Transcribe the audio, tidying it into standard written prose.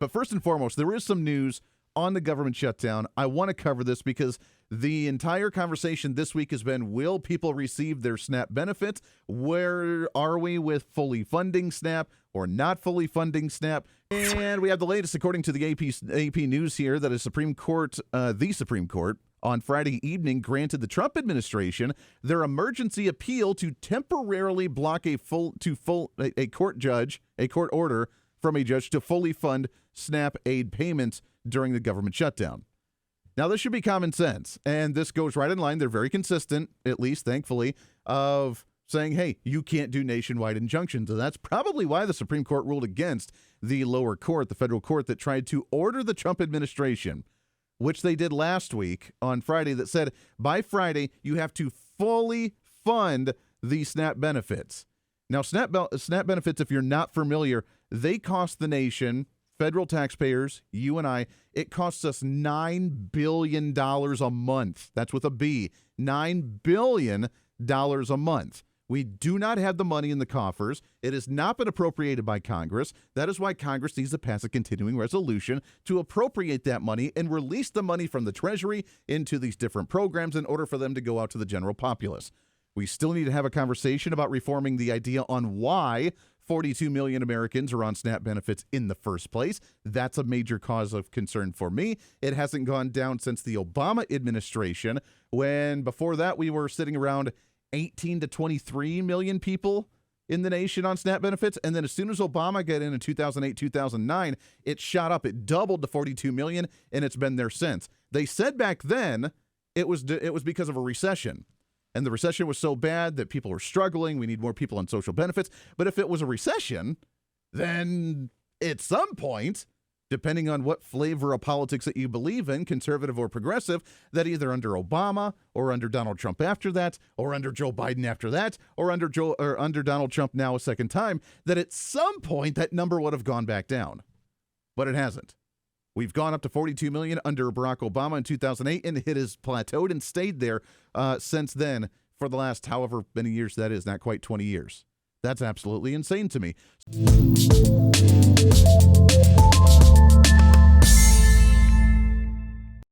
But first and foremost, there is some news on the government shutdown. I want to cover this because the entire conversation this week has been, will people receive their SNAP benefits? Where are we with fully funding SNAP or not fully funding SNAP? And we have the latest, according to the AP News here, that the Supreme Court, on Friday evening granted the Trump administration their emergency appeal to temporarily block a court order from a judge to fully fund SNAP aid payments during the government shutdown. Now, this should be common sense, and this goes right in line. They're very consistent, at least thankfully, of saying, hey, you can't do nationwide injunctions. And that's probably why the Supreme Court ruled against the lower court, the federal court, that tried to order the Trump administration, which they did last week on Friday, that said by Friday you have to fully fund the SNAP benefits. Now, SNAP benefits, if you're not familiar, they cost the nation, federal taxpayers, you and I, it costs us $9 billion a month. That's with a B, $9 billion a month. We do not have the money in the coffers. It has not been appropriated by Congress. That is why Congress needs to pass a continuing resolution to appropriate that money and release the money from the Treasury into these different programs in order for them to go out to the general populace. We still need to have a conversation about reforming the idea on why 42 million Americans are on SNAP benefits in the first place. That's a major cause of concern for me. It hasn't gone down since the Obama administration, when before that we were sitting around 18 to 23 million people in the nation on SNAP benefits. And then as soon as Obama got in 2008, 2009, it shot up. It doubled to 42 million, and it's been there since. They said back then it was because of a recession. And the recession was so bad that people were struggling. We need more people on social benefits. But if it was a recession, then at some point, depending on what flavor of politics that you believe in, conservative or progressive, that either under Obama or under Donald Trump after that, or under Joe Biden after that, or under Donald Trump now a second time, that at some point that number would have gone back down. But it hasn't. We've gone up to 42 million under Barack Obama in 2008, and it has plateaued and stayed there since then for the last however many years that is, not quite 20 years. That's absolutely insane to me.